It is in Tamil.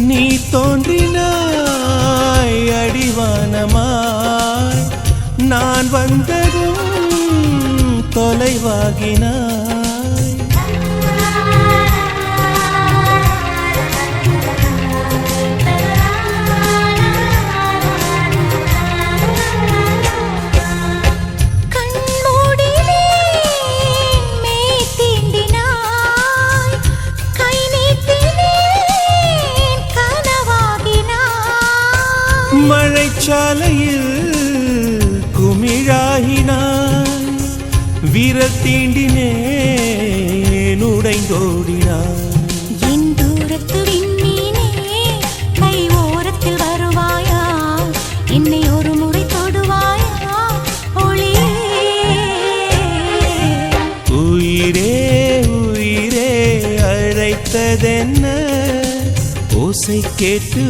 நீ தோன்றினாய் அடிவானமாய், நான் வந்ததும் தொலைவாகினாய். மழைச்சாலையில் குமிழாகினாய், விரல் தீண்டினேன் உடைந்தோடினாய். என் தூரத்து விண்மீனே, கை ஓரத்தில் வருவாயா, என்னை ஒரு முறை தொடுவாயா ஒளியே. உயிரே உயிரே அழைத்ததென்ன, ஓசை கேட்டு